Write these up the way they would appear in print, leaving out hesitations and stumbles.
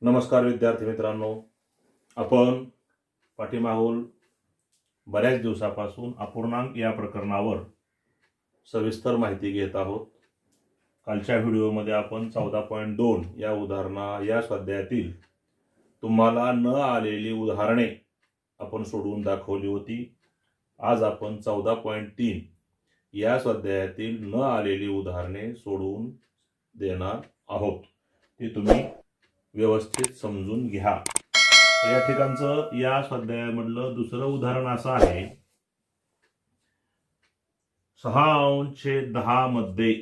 नमस्कार विद्यार्थी मित्रांनो, आपण पाठीमागून बऱ्याच दिवसापासून अपूर्णांक या प्रकरणावर सविस्तर माहिती घेत आहोत. कालच्या व्हिडिओमध्ये आपण 14.2 या या स्वाध्यायातील तुम्हाला न आलेली उदाहरणे आपण सोडवून दाखवली होती. आज आपण 14.3 या स्वाध्यायातील न आलेली उदाहरणे सोडवून देणार आहोत. ती तुम्ही व्यवस्थित समजून घ्या. या ठिकाणचं या स्वाध्यायामधलं दुसरं उदाहरण असं आहे. 6/10 मध्ये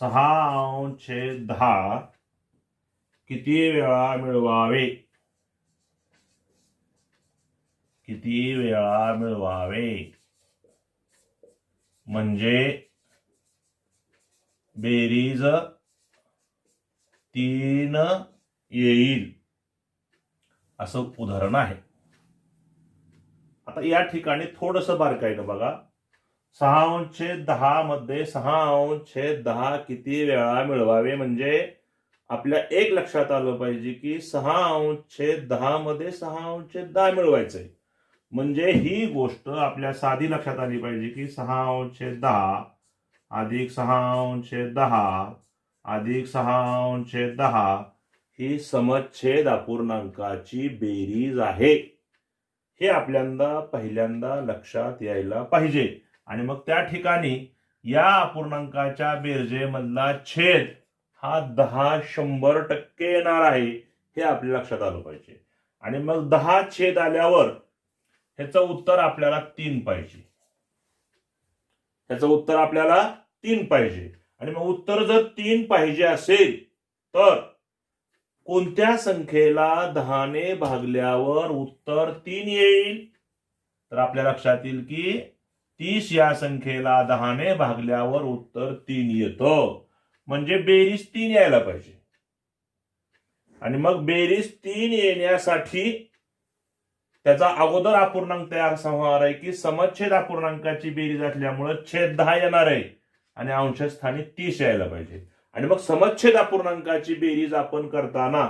6/10 किती वेळा मिळवावे? किती वेळा मिळवावे म्हणजे बेरीज 3 येईल असं उदाहरण आहे. आता या ठिकाणी थोडंसं बारकाईनं बघा. 6/10 मध्ये 6/10 किती वेळा मिळवावे म्हणजे आपल्या एक लक्षात आलं पाहिजे की 6/10 मध्ये 6/10 मिळवायचंय. म्हणजे ही गोष्ट आपल्या साधी लक्षात आली पाहिजे की 6/10 अधिक 6/10 अधिक 6/10 ही समच्छेद अपूर्णांकाची बेरीज आहे. हे आपल्याला पहिल्यांदा लक्षात यायला पाहिजे. आणि मग त्या ठिकाणी या अपूर्णांकाच्या बेरजेमधला छेद हा 10% येणार आहे हे आपल्या लक्षात आलं पाहिजे. आणि मग 10 छेद आल्यावर ह्याचं उत्तर आपल्याला 3 पाहिजे. ह्याचं उत्तर आपल्याला 3 पाहिजे. आणि मग उत्तर जर 3 पाहिजे असेल तर कोणत्या संख्येला 10 ने भागल्यावर उत्तर 3 येईल? तर आपल्या लक्षात येईल की 30 या संख्येला 10 ने भागल्यावर उत्तर 3 येतं. म्हणजे बेरीज 3 यायला पाहिजे. आणि मग बेरीज 3 येण्यासाठी त्याचा अगोदर अपूर्णांक तयार होणार आहे की समच्छेद अपूर्णांकाची बेरीज असल्यामुळे छेद 10 येणार आहे आणि अंशस्थानी 30 यायला पाहिजे. आणि मग समच्छेद अपूर्णांकाची बेरीज आपण करताना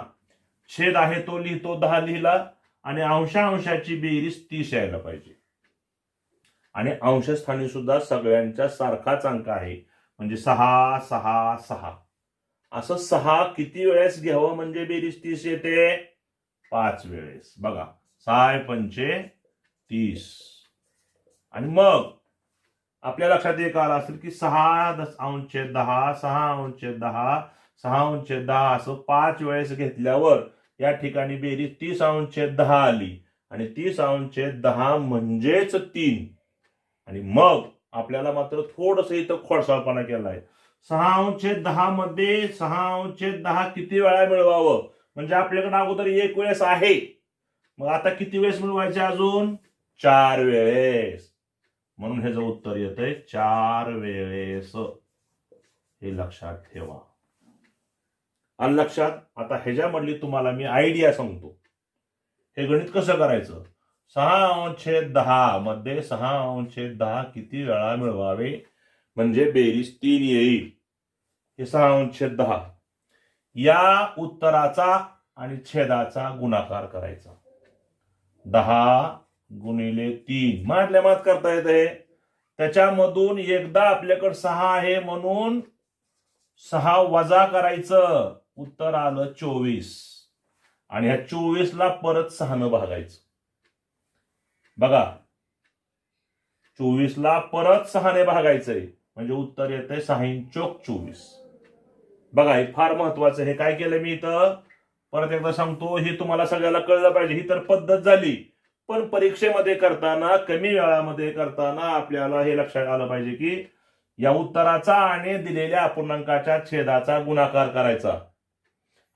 छेद आहे तो लिहितो 10 लिहिला आणि अंशाची बेरीज 30 यायला पाहिजे. आणि अंशस्थानी सुद्धा सगळ्यांच्या सारखाच अंक आहे म्हणजे 6 6 6. असं 6 किती वेळेस घ्यावं म्हणजे बेरीज 30 येते? 5 वेळेस. बघा 6 पंचे 30. आणि मग आपल्या लक्षात एक आलं असेल की 6/10 6/10 6/10 असं 5 वेळेस घेतल्यावर या ठिकाणी बेरीज 30/10 आली. आणि 30/10 म्हणजेच 3. आणि मग आपल्याला मात्र थोडस इथं खोडसाळपणा केलाय. 6/10 मध्ये 6/10 किती वेळा मिळवावं म्हणजे आपल्याकडे अगोदर 1 वेळेस आहे. मग आता किती वेळेस मिळवायचे? अजून 4 वेळेस. म्हणून ह्याचं उत्तर येतंय 4 वेळेस. हे लक्षात ठेवा. आणि लक्षात आता ह्याच्यामधली तुम्हाला मी आयडिया सांगतो. हे गणित कसं करायचं? 6/10 मध्ये 6/10 किती वेळा मिळवावे म्हणजे बेरीज 3 येईल. हे 6/10 या उत्तराचा आणि छेदाचा गुणाकार करायचा. 10 गुणिले 3 मारल्या मात करता येते. त्याच्यामधून एकदा आपल्याकडे 6 आहे म्हणून 6 वजा करायचं. उत्तर आलं 24. आणि ह्या 24 ला परत 6 न भागायचं. बघा 24 ला परत 6 ने भागायचंय म्हणजे उत्तर येतंय 6×4 = 24. बघा हे फार महत्वाचं. हे काय केलं मी इथं परत एकदा सांगतो. हे तुम्हाला सगळ्याला कळलं पाहिजे. ही तर पद्धत झाली. पण परीक्षेमध्ये करताना कमी वेळामध्ये करताना आपल्याला हे लक्षात आलं पाहिजे की या उत्तराचा आणि दिलेल्या अपूर्णांकाच्या छेदाचा गुणाकार करायचा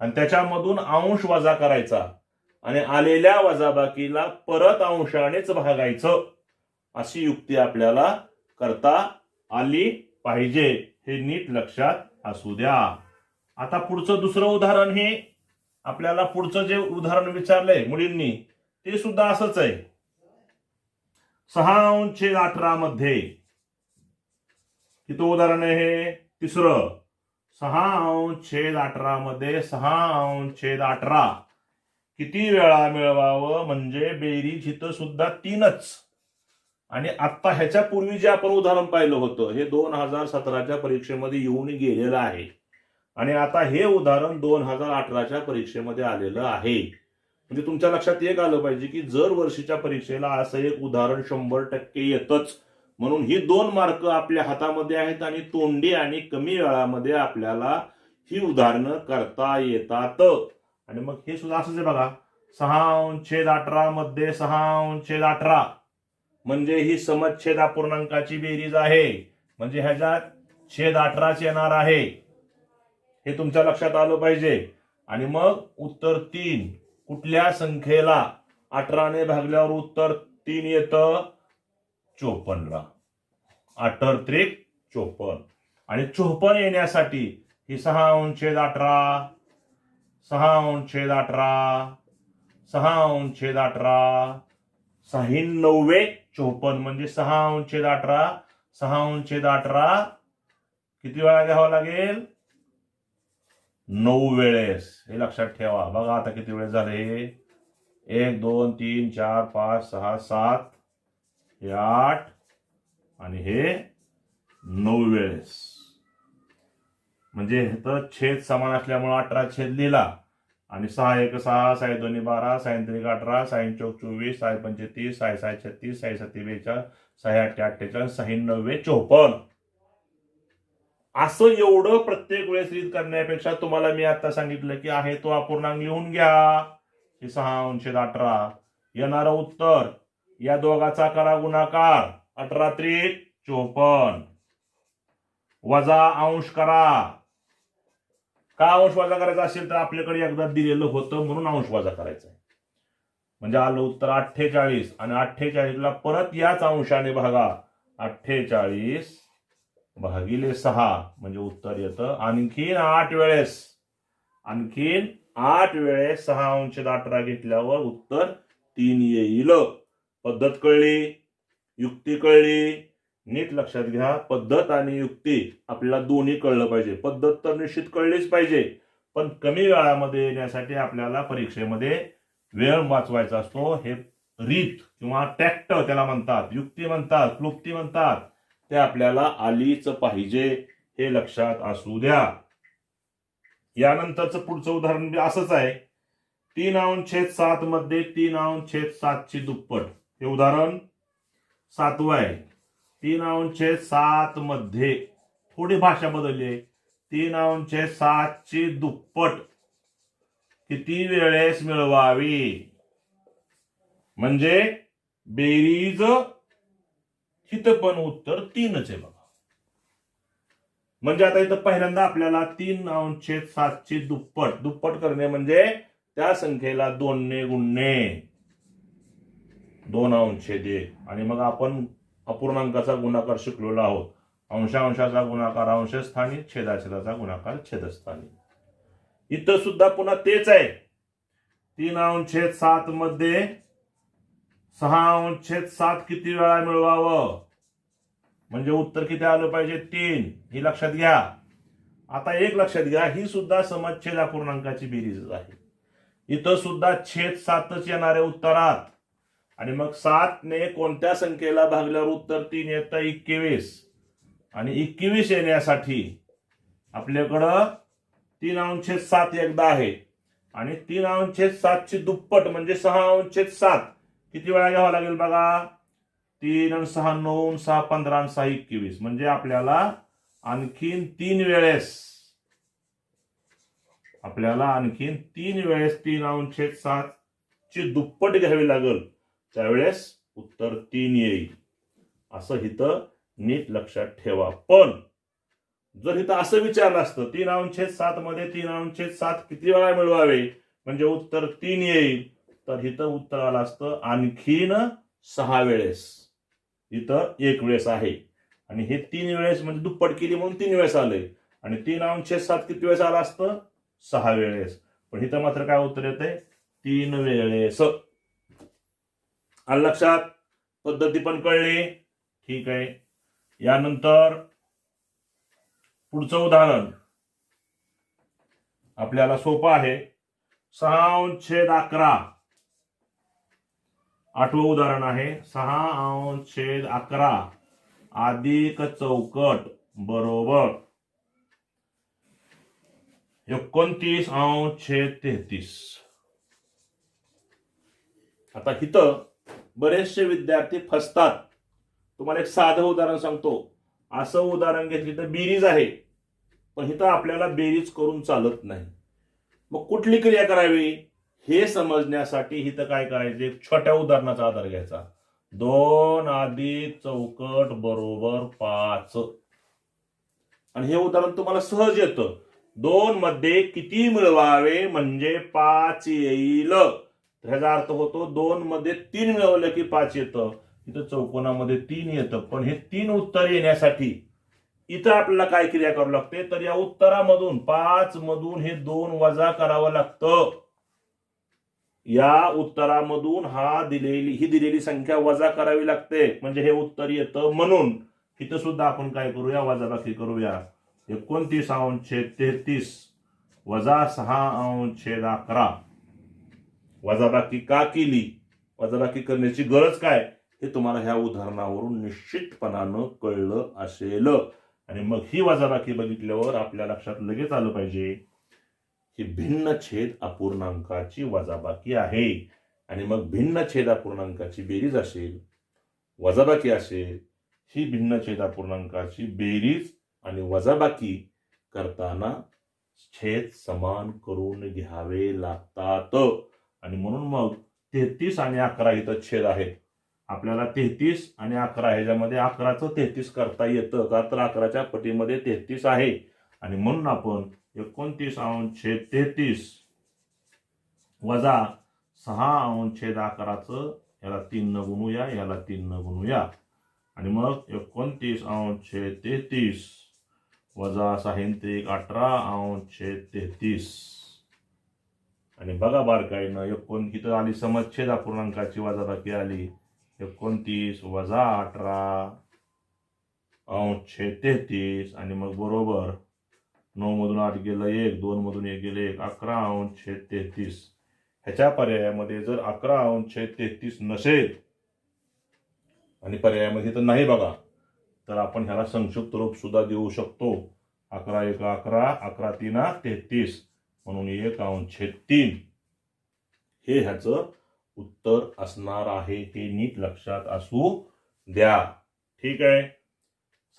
आणि त्याच्यामधून अंश वजा करायचा आणि आलेल्या वजाबाकीला परत अंशानेच भागायचं. अशी युक्ती आपल्याला करता आली पाहिजे. हे नीट लक्षात असू द्या. आता पुढचं दुसरं उदाहरण हे आपल्याला पुढचं जे उदाहरण विचारलंय मुलींनी ते सुद्धा असंच आहे. 6/18 मध्ये किती उदाहरण आहे? तिसरं 6/18 मध्ये 6/18 किती वेळा मिळवावं, म्हणजे बेरीज इथं सुद्धा 3च. आणि आता ह्याच्या पूर्वी जे आपण उदाहरण पाहिलं होतं हे 2017च्या परीक्षेमध्ये येऊन गेलेलं आहे. आणि आता हे उदाहरण 2018च्या परीक्षेमध्ये आलेलं आहे. म्हणजे तुमच्या लक्षात एक आलं पाहिजे की जर वर्षीच्या परीक्षेला असं एक उदाहरण 100% येतच. म्हणून ही 2 मार्क आपल्या हातामध्ये आहेत आणि तोंडी आणि कमी वेळामध्ये आपल्याला ही उदाहरणं करता येतात. आणि मग हे सुद्धा असंच आहे बघा, 6/18 मध्ये 6/18 म्हणजे ही समच्छेद अपूर्णांकाची बेरीज आहे. म्हणजे ह्याच्यात छेद 18च येणार आहे, हे तुमच्या लक्षात आलं पाहिजे. आणि मग उत्तर 3 कुठल्या संख्येला 18ने भागल्यावर उत्तर 3 येतं? 54ला. 18 त्रिक 54. आणि 54 येण्यासाठी ही 6/18 6/18 6/18 6/9 म्हणजे 6/18 6/18 किती वेळा घ्यावा लागेल? 9 वेळेस. हे लक्षात ठेवा. बघा आता किती वेळेस झाले? 1 2 3 4 5 6 7 हे 8 आणि हे 9 वेळेस. म्हणजे इथं छेद समान असल्यामुळे 18 छेद लिहिला. आणि 6 1 6 6 2 12 6 3 18 6 4 24 6 5 30 6 6 36 6 7 42 6 8 48 6 9 54. असं एवढं प्रत्येक वेळेस रीत करण्यापेक्षा तुम्हाला मी आता सांगितलं की आहे तो अपूर्णांक लिहून घ्या. हे 6/18 येणारं उत्तर, या दोघाचा करा गुणाकार, 18 त्रिक 54 वजा अंश करा. का अंश वजा करायचा असेल तर आपल्याकडे एकदा दिलेलं होतं म्हणून अंश वजा करायचा आहे. म्हणजे आलं उत्तर 48. आणि 48ला परत याच अंशाने भागा, 48 भागिले 6 म्हणजे उत्तर येतं आणखीन 8 वेळेस. आणखीन 8 वेळेस 6/18 घेतल्यावर उत्तर 3 येईल. पद्धत कळली, युक्ती कळली. नीट लक्षात घ्या, पद्धत आणि युक्ती आपल्याला दोन्ही कळलं पाहिजे. पद्धत तर निश्चित कळलीच पाहिजे, पण कमी वेळामध्ये येण्यासाठी आपल्याला परीक्षेमध्ये वेळ वाचवायचा असतो. हे रीत किंवा टॅक्ट त्याला म्हणतात, युक्ती म्हणतात, क्लुप्ती म्हणतात, ते आपल्याला आलीच पाहिजे. हे लक्षात असू द्या. यानंतरचं पुढचं उदाहरण असंच आहे. 3/7 मध्ये 3/7 ची दुप्पट. हे उदाहरण 7वं आहे. 3/7 मध्ये थोडी भाषा बदलली आहे. 3/7 ची दुप्पट किती वेळेस मिळवावी? म्हणजे बेरीज इथं पण उत्तर 3च आहे बघा. म्हणजे आता इथं पहिल्यांदा आपल्याला 3/7 ची दुप्पट करणे म्हणजे त्या संख्येला 2 ने गुणणे, 2/1. आणि मग आपण अपूर्णांकाचा गुणाकार शिकलेलो आहोत. अंशाचा गुणाकार अंशस्थानी, छेदाचा गुणाकार छेदस्थानी. इथं सुद्धा पुन्हा तेच आहे. 3/7 मध्ये 6/7 किती वेळा मिळवावं म्हणजे उत्तर किती आलं पाहिजे? 3. ही लक्षात घ्या. आता एक लक्षात घ्या, ही सुद्धा समच्छेद अपूर्णांकाची बेरीज आहे. इथं सुद्धा छेद 7च येणार आहे उत्तरात. आणि मग 7 ने कोणत्या संख्येला भागल्यावर उत्तर 3 येतं? 21. आणि 21 येण्यासाठी आपल्याकडं 3/7 एकदा आहे. आणि 3/7 ची दुप्पट म्हणजे 6/7 किती वेळा घ्यावा लागेल बघा? 3 आणि 6 9, 6 15 आणि 6 21. म्हणजे आपल्याला आणखीन 3 वेळेस 3/7 ची दुप्पट घ्यावी लागेल. त्यावेळेस उत्तर 3 येईल. असं इथं नीट लक्षात ठेवा. पण जर इथं असं विचारलं असतं 3/7 मध्ये 3/7 किती वेळा मिळवावे म्हणजे उत्तर 3 येईल, तर इथं उत्तर आलं असतं आणखीन 6 वेळेस. इथं 1 वेळेस आहे आणि हे 3 वेळेस म्हणजे दुप्पट केली म्हणून 3 वेळेस आलंय. आणि 3/7 किती वेळेस आला असतं? 6 वेळेस. पण इथं मात्र काय उत्तर येतंय? 3 वेळेस. आलं लक्षात? पद्धती पण कळली. ठीक आहे. यानंतर पुढचं उदाहरण आपल्याला सोपं आहे. 6/11 8वं उदाहरण आहे. 6/11 अधिक चौकट बरोबर 29/33. आता इथं बरेचसे विद्यार्थी फसतात. तुम्हाला एक साधं उदाहरण सांगतो. असं उदाहरण घेतली तर बेरीज आहे, पण इथं आपल्याला बेरीज करून चालत नाही. मग कुठली क्रिया करावी हे समजण्यासाठी इथं काय करायचे, छोट्या उदाहरणाचा आधार घ्यायचा. 2 अधिक चौकट बरोबर 5. आणि हे उदाहरण तुम्हाला सहज येतं. 2 मध्ये किती मिळवावे म्हणजे 5 येईल. ह्याचा अर्थ होतो 2 मध्ये 3 मिळवलं की 5 येतं. इथं चौकोनामध्ये 3 येतं, पण हे 3 उत्तर येण्यासाठी इथं आपल्याला काय क्रिया करावी लागते, तर या उत्तरामधून 5 मधून हे 2 वजा करावं लागतं. या उत्तरामधून ही दिलेली संख्या वजा करावी लागते, म्हणजे हे उत्तर येतं. म्हणून इथं सुद्धा आपण काय करूया, वजाबाकी करूया. 29/33 वजा 6/11. वजाबाकी का केली, वजाबाकी करण्याची गरज काय, हे तुम्हाला ह्या उदाहरणावरून निश्चितपणानं कळलं असेल. आणि मग ही वजाबाकी बघितल्यावर आपल्या लक्षात लगेच आलं पाहिजे की भिन्न छेद अपूर्णांकाची वजाबाकी आहे. आणि मग भिन्न छेद अपूर्णांकाची बेरीज असेल, वजाबाकी असेल. ही भिन्न छेद अपूर्णांकाची बेरीज आणि वजाबाकी करताना छेद समान करून घ्यावे लागतात. आणि म्हणून मग 33 आणि 11 इथं छेद आहेत. आपल्याला 33 आणि 11 ह्याच्यामध्ये 11चं 33 करता येतं का, तर 11च्या पटीमध्ये 33 आहे. आणि म्हणून आपण 29/33 वजा 6/11 याला 3 न गुणूया, याला 3 न गुणूया. आणि मग 29/33 वजा 6 18/33. आणि बघा बारकाईनं इथं आली समच्छेद अपूर्णांकाची वजाबाकी आली. 29 वजा 18/33. आणि मग बरोबर 9 मधून 8 गेलं 1, 2 मधून 1 गेलं 1, 11/33. ह्याच्या पर्यायामध्ये जर 11/33 नसेल आणि पर्यायामध्ये तर नाही बघा, तर आपण ह्याला संक्षिप्त रूप सुद्धा देऊ शकतो. 11 × 11, 11 × 3 = 33, म्हणून 1/3 हे ह्याचं उत्तर असणार आहे. हे नीट लक्षात असू द्या. ठीक आहे,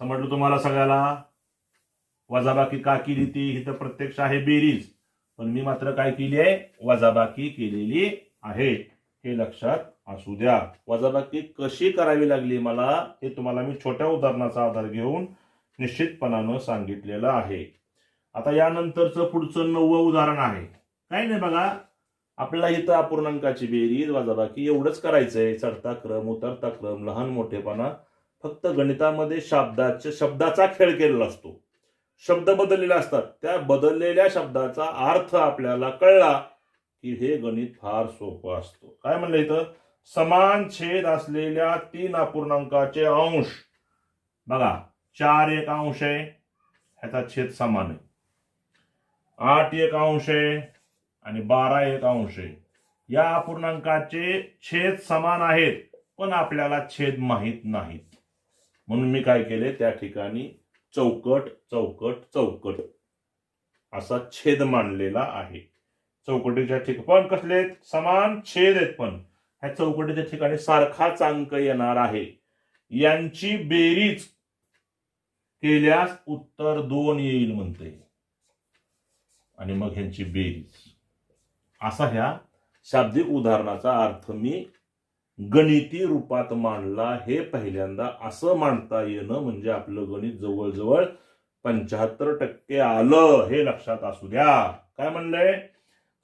समजलं तुम्हाला सगळ्याला. वजाबाकी का केली ती, ही तर प्रत्यक्ष आहे बेरीज, पण मी मात्र काय केली आहे, वजाबाकी केलेली आहे. हे लक्षात असू द्या. वजाबाकी कशी करावी लागली मला, हे तुम्हाला मी छोट्या उदाहरणाचा आधार घेऊन निश्चितपणानं सांगितलेलं आहे. आता यानंतरचं पुढचं 9वं उदाहरण आहे. काही नाही बघा, आपल्याला इथं अपूर्णांकाची बेरीज वजाबाकी एवढंच करायचंय. चढता क्रम, उतरता क्रम, लहान मोठेपणा. फक्त गणितामध्ये शब्दाचा खेळ केलेला असतो. शब्द बदललेले असतात. त्या बदललेल्या शब्दाचा अर्थ आपल्याला कळला की हे गणित फार सोपं असतं. काय म्हणलं इथं, समान छेद असलेल्या 3 अपूर्णांकाचे अंश. बघा, 4 एक अंश आहे, ह्याचा छेद समान आहे. 8 एक अंश आहे आणि 12 एक अंश आहे. या अपूर्णांकाचे छेद समान आहेत, पण आपल्याला छेद माहित नाहीत. म्हणून मी काय केले, त्या ठिकाणी चौकट चौकट चौकट असा छेद मांडलेला आहे. चौकटीच्या ठिकाणी पण कसले समान छेद आहेत, पण ह्या चौकटीच्या ठिकाणी सारखाच अंक येणार आहे. यांची बेरीज केल्यास उत्तर 2 येईल म्हणते. आणि मग ह्यांची बेरीज असा ह्या शाब्दिक उदाहरणाचा अर्थ मी गणिती रूपात मांडला. हे पहिल्यांदा असं मांडता येणं म्हणजे आपलं गणित जवळजवळ 75% आलं. हे लक्षात असू द्या. काय म्हणलंय,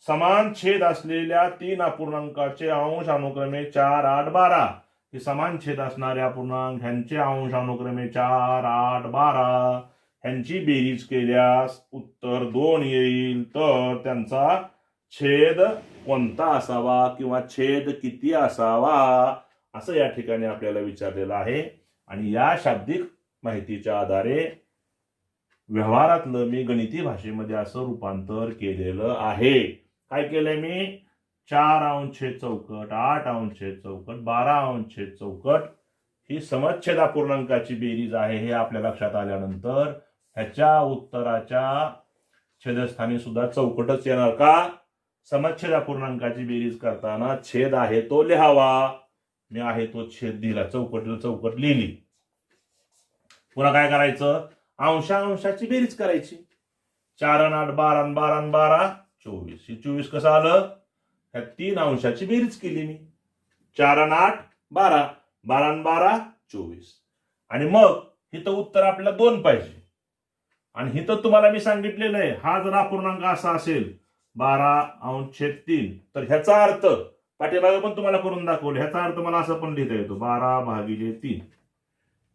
समान छेद असलेल्या 3 अपूर्णांकाचे अंश अनुक्रमे 4, 8, 12. हे समान छेद असणारे अपूर्णांक, ह्यांचे अंश अनुक्रमे 4, 8, 12. ह्यांची बेरीज केल्यास उत्तर 2 येईल. तर त्यांचा छेद कोणता असावा किंवा छेद किती असावा असं या ठिकाणी आपल्याला विचारलेलं आहे. आणि या शाब्दिक माहितीच्या आधारे व्यवहारातलं मी गणिती भाषेमध्ये असं रूपांतर केलेलं आहे. काय केलंय मी? 4 अंश छेद चौकट, 8 अंश छेद चौकट, 12 अंश छेद चौकट ही समच्छेद अपूर्णांकाची बेरीज आहे. हे आपल्या लक्षात आल्यानंतर ह्याच्या उत्तराच्या छेदस्थानी सुद्धा चौकटच येणार का? समच्छेद अपूर्णांकाची बेरीज करताना छेद आहे तो लिहावा. मी आहे तो छेद दिला, चौकट लिहिली. पुन्हा काय करायचं? अंशाची बेरीज करायची. 4 आणि 8 12 आणि 12 आणि 12 24. ही 24 कसं आलं? ह्या 3 अंशाची बेरीज केली मी. 4 आणि 8 12, 12 आणि 12 24. आणि मग इथं उत्तर आपल्याला 2 पाहिजे. आणि इथं तुम्हाला मी सांगितलेलं आहे, हा जर अपूर्णांक असा असेल 12 अंश छेद 3, तर ह्याचा अर्थ पाठीमागे पण तुम्हाला करून दाखवलं. ह्याचा अर्थ मला असं पण लिहिता येतो 12 भागिले 3.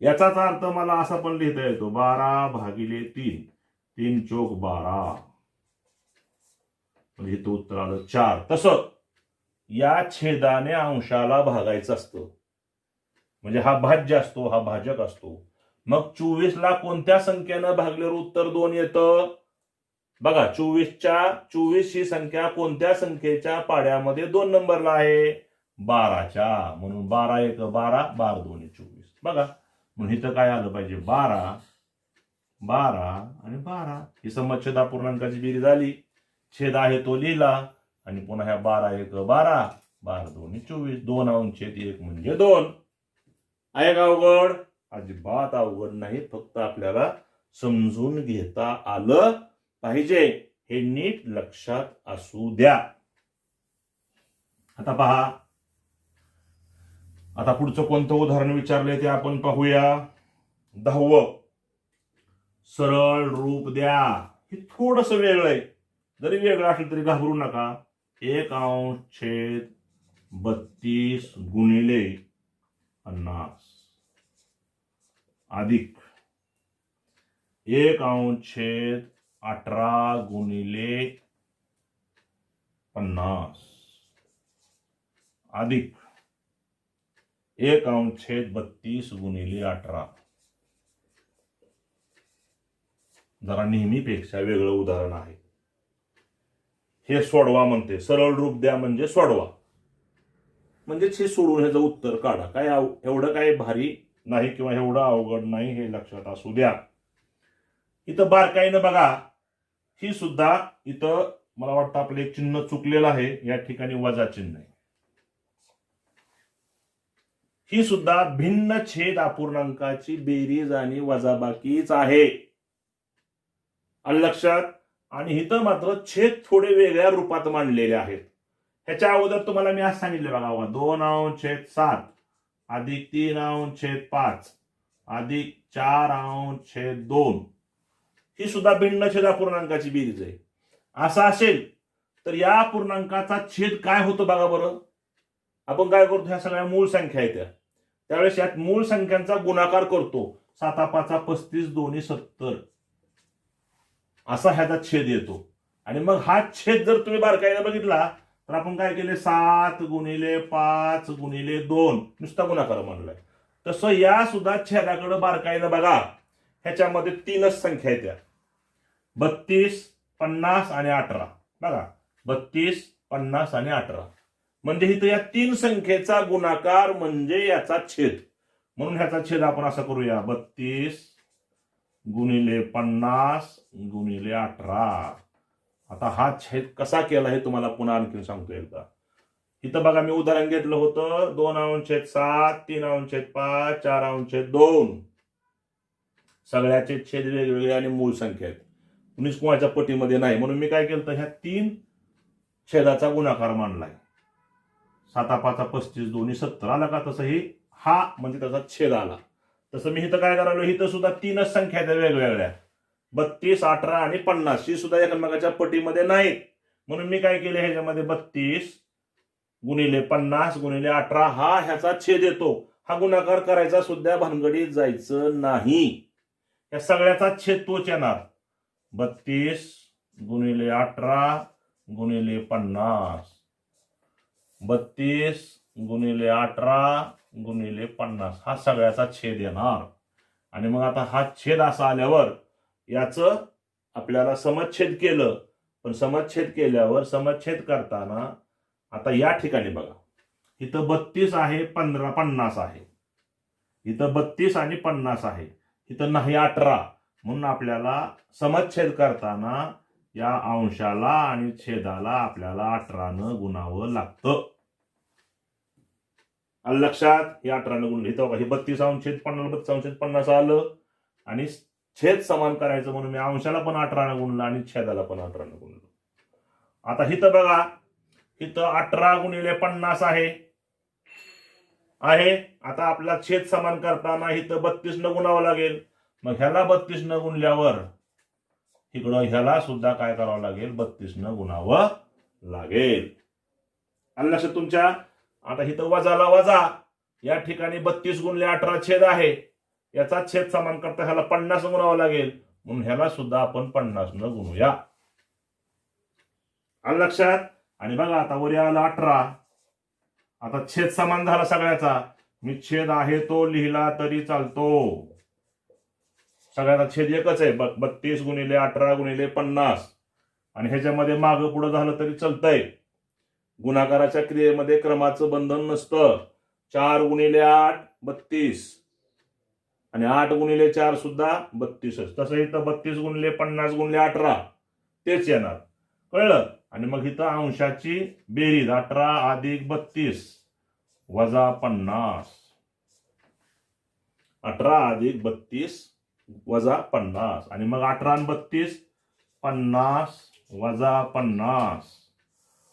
याचाच अर्थ मला असा पण लिहिता येतो 12 भागिले 3, 3 चोक 12. म्हणजे इथं उत्तर आलं 4. तसं या छेदाने अंशाला भागायचं असतं. म्हणजे हा भाज्य असतो, हा भाजक असतो. मग 24 ला कोणत्या संख्येनं भागल्यावर उत्तर 2 येतं? बघा, 24 ही संख्या कोणत्या संख्येच्या पाड्यामध्ये 2 नंबरला आहे? 12च्या. म्हणून 12 1 12, 12 2 24. बघा, म्हणून इथं काय आलं पाहिजे? 12, 12 आणि 12 ही समच्छेद अपूर्णांकाची बेरीज झाली. छेद आहे तो लिहिला आणि पुन्हा ह्या 12 1 12, 12 2 24. 2 अंश छेद 1 म्हणजे 2. आहे का अवघड? अजिबात अवघड नाही. फक्त आपल्याला समजून घेता आलं पाहिजे. हे नीट लक्षात असू द्या. आता पहा, आता पुढचं कोणतं उदाहरण विचारलंय ते आपण पाहूया. 10वं, सरळ रूप द्या. हे थोडस वेगळं आहे. जरी वेगळं असेल तरी घाबरू नका. 1 अंश छेद 32 गुणिले 50 अधिक 1 अंश छेद 18 गुणिले 50 अधिक 1 अंश छेद 32 गुणिले 18. जरा नेहमीपेक्षा वेगळं उदाहरण आहे. हे सोडवा म्हणते. सरळ रूप द्या म्हणजे सोडवा, म्हणजेच हे सोडून ह्याचं उत्तर काढा. काय एवढं काय भारी नाही किंवा एवढं अवघड नाही, हे लक्षात असू द्या. इथं बारकाईनं बघा. ही सुद्धा इथं मला वाटतं आपलं एक चिन्ह चुकलेलं आहे. या ठिकाणी वजा चिन्ह आहे. ही सुद्धा भिन्न छेद अपूर्णांकाची बेरीज आणि वजाबाकीच आहे. लक्षात. आणि इथं मात्र छेद थोडे वेगळ्या रूपात मांडलेले आहेत. ह्याच्या अगोदर तुम्हाला मी आज सांगितलं बघा, 2 अंश छेद 7 अधिक 3 अंश छेद 5 अधिक 4 अंश छेद 2. ही सुद्धा भिन्न छेद अपूर्णांकाची बेरीज आहे. असं असेल तर या पूर्णांकाचा छेद काय होतो बघा बरं. आपण काय करतो? ह्या सगळ्या मूळ संख्या आहेत, त्यावेळेस यात मूळ संख्यांचा गुणाकार करतो. 7 5 35 दोन्ही 70 असा ह्याचा छेद येतो. आणि मग हा छेद जर तुम्ही बारकाईने बघितला तर आपण काय केले? 7 गुणिले 5 गुणिले 2 नुसता गुणाकार मानलाय. तसं या सुद्धा छेदाकडे बारकाईने बघा. ह्याच्यामध्ये 3च संख्या आहेत, 32 50 आणि 18. बघा, 32 50 आणि 18. म्हणजे इथं या 3 संख्येचा गुणाकार म्हणजे याचा छेद. म्हणून ह्याचा छेद आपण असा करूया, 32 गुणिले 50 गुणिले 18. आता हा छेद कसा केला हे तुम्हाला पुन्हा आणखी सांगतो एकदा. इथं बघा, मी उदाहरण घेतलं होतं 2 अंश छेद 7, 3 अंश छेद 5, 4 अंश छेद 2. सगळ्याचे छेद वेगवेगळे आणि मूळ संख्या आहेत. कुणीच कोणाच्या पटीमध्ये नाही. म्हणून मी काय केलं? ह्या 3 छेदाचा गुणाकार मांडलाय. 7 5 35 दोन्ही 70 आला का? तसंही हा म्हणजे त्याचा छेद आला. तसं मी इथं काय करायलो? इथं सुद्धा 3च संख्या आहेत वेगवेगळ्या, 32 18 आणि 50. ही सुद्धा एकमेकाच्या पटीमध्ये नाहीत. म्हणून मी काय केले? ह्याच्यामध्ये 32 गुणिले 50 गुणिले 18 हा ह्याचा छेद येतो. हा गुणाकार करायचा सुद्धा भानगडीत जायचं नाही. या सगळ्याचा छेद तोच येणार. 32 गुणिले 18 गुणिले 50, 32 गुणिले 18 गुणिले 50 हा सगळ्याचा छेद येणार. आणि मग आता हा छेद असा आल्यावर याचं आपल्याला समच्छेद केलं, पण समच्छेद केल्यावर समच्छेद करताना आता या ठिकाणी बघा, इथं 32 आहे, 50 आहे, इथं 32 आणि 50 आहे, इथं नाही 18, म्हणून आपल्याला समच्छेद करताना या अंशाला आणि छेदाला आपल्याला 18 न गुणावं लागतं. आलं लक्षात? हे 18 न गुणलं, इथं बघा हे 32 अंश छेद 50, 32 अंश छेद 50 आलं, आणि छेद समान करायचं म्हणून मी अंशाला पण 18 न गुणलं आणि छेदाला पण 18 न गुणलं. आता इथं बघा, इथं 18 गुणिले 50 आहे. आता आपला छेद समान करताना इथं 32 न गुणावं लागेल. मग ह्याला 32 न गुणल्यावर इकडं ह्याला सुद्धा काय करावं लागेल, 32 न गुणावं लागेल. आलं लक्षात तुमच्या? आता इथं वजाला वजा, या ठिकाणी 32 गुणले 18 छेद आहे, याचा छेद समान करता ह्याला 50 गुणावं लागेल, म्हणून ह्याला सुद्धा आपण 50 न गुणूया. आलं लक्षात? आणि बघा आता वर आला 18, आता छेद समान झाला सगळ्याचा, मी छेद आहे तो लिहिला तरी चालतो, सगळ्याचा छेद एकच आहे. 32 गुणिले 18 गुणिले 50, आणि ह्याच्यामध्ये मागं पुढं झालं तरी चालतंय. गुणाकाराच्या क्रियेमध्ये क्रमाचं बंधन नसतं. 4 गुणिले 8 32, आणि 8 गुणिले 4 सुद्धा 32. तसं इथं 32 गुणिले 50 गुणिले 18 तेच येणार. कळलं? आणि मग इथं अंशाची बेरीज 18 अधिक 32 वजा 50, 18 अधिक 32 वजा 50, आणि मग 18 आणि 32 50 वजा 50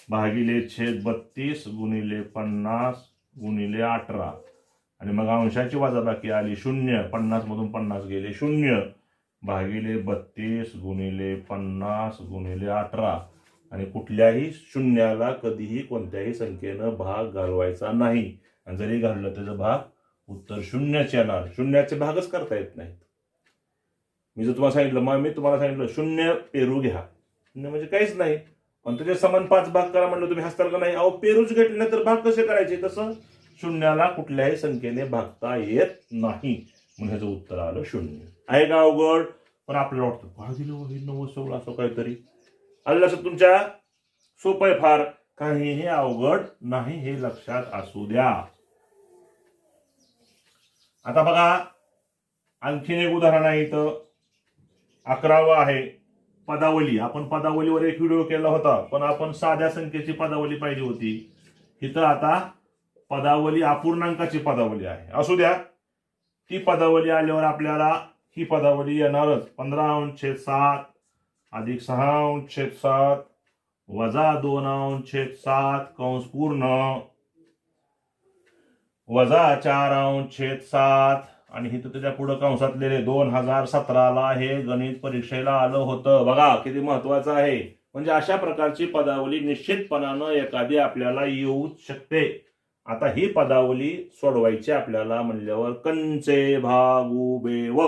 भागिले छेद 32 गुणिले 50 गुणिले 18, आणि मग अंशाची वजाबाकी आली 0, 50 मधून 50 गेले 0 भागिले 32 गुणिले 50 गुणिले 18, आणि कुठल्याही शून्याला कधीही कोणत्याही संख्येनं भाग घालवायचा नाही, आणि जरी घाललं त्याचं भाग उत्तर 0च येणार. शून्याचे भागच करता येत नाहीत. मी जर तुम्हाला सांगितलं, मग मी तुम्हाला सांगितलं 0 पेरू घ्या, 0 म्हणजे काहीच नाही, पण त्याचे समान 5 भाग करा म्हणलं, तुम्ही हसताल का नाही? अहो पेरूच घेतले तर भाग कसे करायचे? तसं शून्याला कुठल्याही संख्येने भागता येत नाही, म्हणून ह्याचं उत्तर आलं 0. आहे का अवघड? पण आपल्याला वाटतं भाग दिलं 90 असं काहीतरी. आलं लक्षात तुमच्या? सोपं आहे फार, काहीही अवघड नाही, हे लक्षात असू द्या. आता बघा आणखीन एक उदाहरण आहे, इथं 11वं आहे पदावली. आपण पदावलीवर एक व्हिडिओ केला होता, पण आपण साध्या संख्येची पदावली पाहिजे होती. इथं आता पदावली अपूर्णांकाची पदावली आहे. असू द्या, ती पदावली आल्यावर आपल्याला ही पदावली येणारच. 15/7 अधिक 6/7 वजा 2/7 कंस पूर्ण वजा 4/7, आणि इथं त्याच्या पुढे कंसातलेले 2017ला हे गणित परीक्षेला आलं होतं. बघा किती महत्वाचं आहे. म्हणजे अशा प्रकारची पदावली निश्चितपणानं एखादी आपल्याला येऊ शकते. आता ही पदावली सोडवायची आपल्याला म्हणल्यावर कंचे भाग उभे व,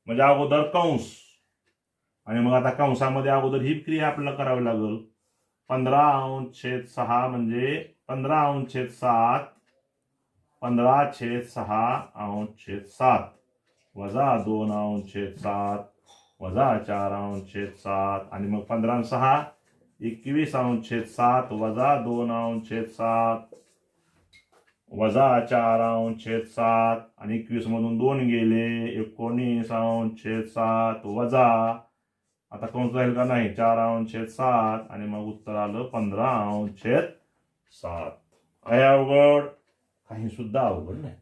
म्हणजे अगोदर कंस, आणि मग आता कंसामध्ये अगोदर ही क्रिया आपल्याला करावी लागेल. 15/6 म्हणजे 15/7 15/6/7 वजा 2/7 वजा 4/7, आणि मग 15/6 21/7 वजा 2/7 वजा 4/7, आणि 21 मधून 2 गेले 19/7 वजा, आता कंस जाईल का नाही, 4/7, आणि मग उत्तर आलं 15/7. आहे अवघड? काही सुद्धा अवघड नाही.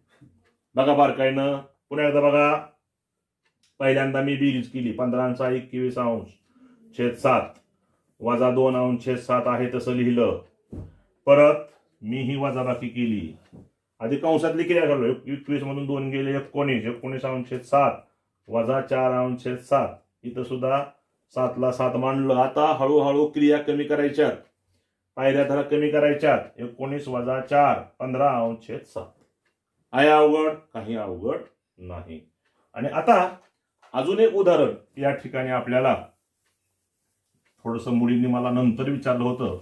बघा बारकाईनं पुन्हा एकदा बघा. पहिल्यांदा मी बेरीज केली, 15/6 21/7 वजा 2/7 आहे तसं लिहिलं. परत मी ही वजाबाकी केली, आधी कंसातली क्रिया करलो, 21 मधून 2 गेले 19/7 वजा 4/7, इथं सुद्धा 7ला 7 मांडलं. आता हळूहळू क्रिया कमी करायच्यात, पायऱ्या धरा कमी करायच्यात. 19 वजा 4 15/7. आहे अवघड? काही अवघड नाही. आणि आता अजून एक उदाहरण या ठिकाणी आपल्याला थोडंसं मुलींनी मला नंतर विचारलं होतं.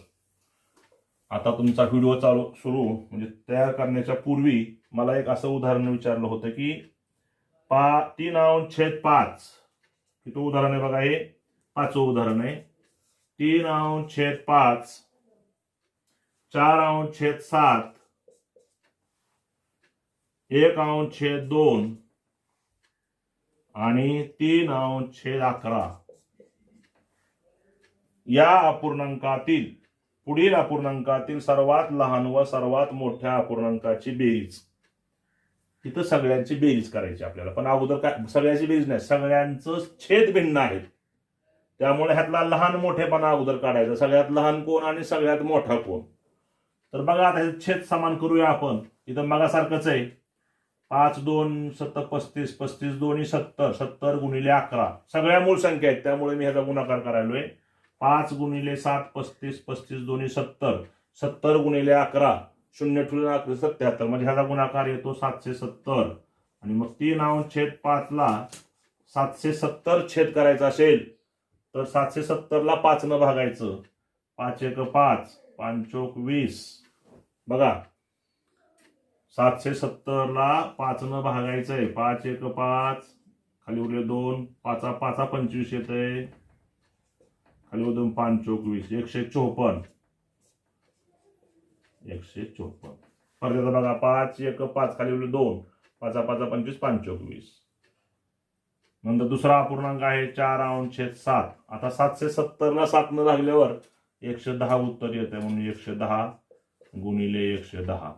आता तुमचा व्हिडिओ सुरू म्हणजे तयार करण्याच्या पूर्वी मला एक असं उदाहरण विचारलं होतं की 3/5 किती उदाहरण आहे बघा, हे 5वं उदाहरण आहे. 3/5, 4/7, 1/2 आणि 3/11 या अपूर्णांकातील पुढील अपूर्णांकातील सर्वात लहान व सर्वात मोठ्या अपूर्णांकाची बेरीज. तिथं सगळ्यांची बेरीज करायची आपल्याला, पण अगोदर काय सगळ्याची बेरीज नाही, सगळ्यांचं छेद भिन्न आहेत. त्यामुळे ह्यातला लहान मोठेपणा अगोदर काढायचा. सगळ्यात लहान कोण आणि सगळ्यात मोठा कोण. तर बघा आता हे छेद समान करूया आपण. इथं बघासारखंच आहे. 5 2 7 35, 35 2 70, 70 गुणिले 11 सगळ्या मूळ संख्या आहेत, त्यामुळे मी ह्याचा गुणाकार करायलोय. 5 गुणिले 7 35, 35 2 70, 70 गुणिले 11 0 ठेवून 77, म्हणजे ह्याचा गुणाकार येतो 770. आणि मग 3/5 ला 770 छेद करायचा असेल तर 770 ला 5 न भागायचं. 5 1 5, 5 चोक 20. बघा 770 ला 5 न भागायचंय. 5 1 5, खाली उरले 2, 5 5 25 येतंय, खाली उरून 5 चोक 20, 154. 154 परत येतं बघा. 5 1 5, खाली उरले 2, 5 5 25, 5 चोक 20. नंतर दुसरा अपूर्णांक आहे 4/7. आता 770 ला 7 न लागल्यावर 110 उत्तर येते, म्हणून 110 गुणिले 110.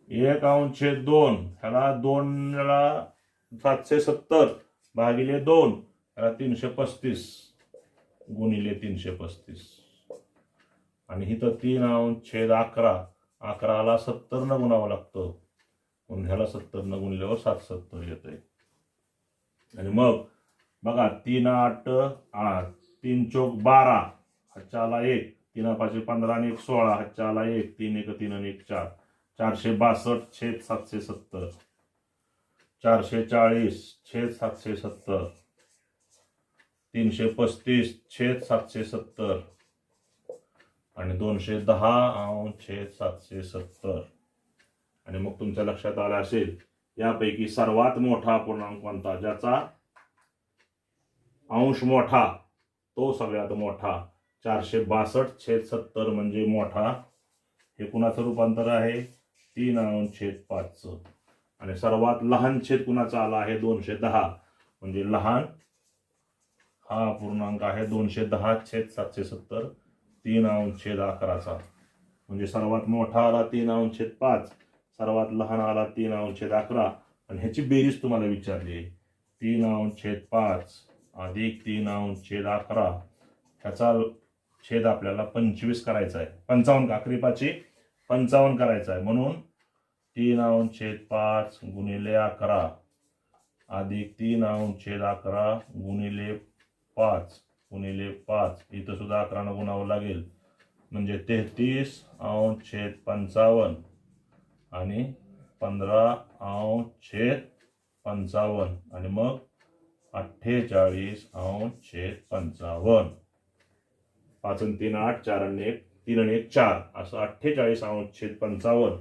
1/2 ह्याला 2 ला 770 भागिले 2 ह्याला 335 गुणिले 335. आणि इथं 3/11, 11ला 70 न गुणावं लागतं, म्हणून ह्याला 70 न गुणल्यावर 770 येतंय. आणि मग बघा 3 8 8, 3 चोक 12, हातच्या आला 1, 3 5 15 आणि 1 16, हातच्या आला 1, 3 1 3 आणि 1 4, 462 छेद 770, 440 छेद 770, 335 छेद 770 आणि 210 छेद 770. आणि मग तुमच्या लक्षात आलं असेल यापैकी सर्वात मोठा अपूर्णांक कोणता, ज्याचा अंश मोठा तो सगळ्यात मोठा. 462 छेद 70 म्हणजे मोठा. हे कुणाचं रूपांतर आहे, 3/5. आणि सर्वात लहान छेद कुणाचा आला आहे, 210, म्हणजे लहान हा अपूर्णांक आहे 210 छेद 770, 3/11. म्हणजे सर्वात मोठा आला 3/5, सर्वात लहान आला 3/11. आणि ह्याची बेरीज तुम्हाला विचारली आहे. 3/5 अधिक 3/11 ह्याचा छेद आपल्याला 25 करायचा आहे. 55 आखरी 55 करायचा आहे, म्हणून 3/5 गुणिले 11 अधिक 3/11 गुणिले 5 गुणिले 5. इथं सुद्धा 11 न गुणावं लागेल, म्हणजे 33/55 आणि 15/55 आणि मग 48/55. 5 आणि 3 8, 4 आणि 1 3 आणि 1 4, असं 48/55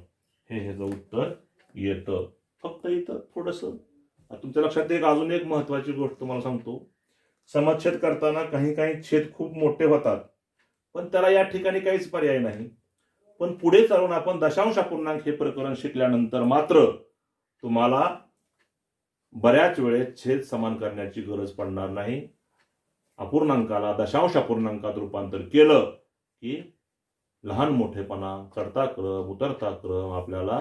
हे ह्याचं उत्तर येतं. फक्त इथं थोडंसं तुमच्या लक्षात अजून एक महत्वाची गोष्ट तुम्हाला सांगतो. समच्छेद करताना काही काही छेद खूप मोठे होतात, पण त्याला या ठिकाणी काहीच पर्याय नाही. पण पुढे चालून आपण दशांश अपूर्णांक हे प्रकरण शिकल्यानंतर मात्र तुम्हाला बऱ्याच वेळेस छेद समान करण्याची गरज पडणार नाही. अपूर्णांकाला दशांश अपूर्णांकात रूपांतर केलं की लहान मोठेपणा, चढता क्रम उतरता क्रम आपल्याला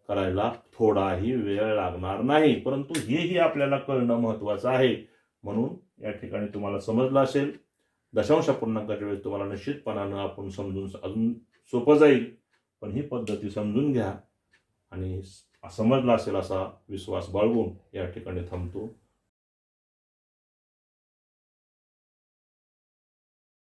करायला थोडाही वेळ लागणार नाही. परंतु हेही आपल्याला कळणं महत्वाचं आहे. म्हणून या ठिकाणी तुम्हाला समजलं असेल. दशांश अपूर्णांकाच्या वेळेस तुम्हाला निश्चितपणानं आपण समजून अजून सोपं जाईल. पण ही पद्धती समजून घ्या आणि समजला असेल असा विश्वास बाळगून या ठिकाणी थांबतो.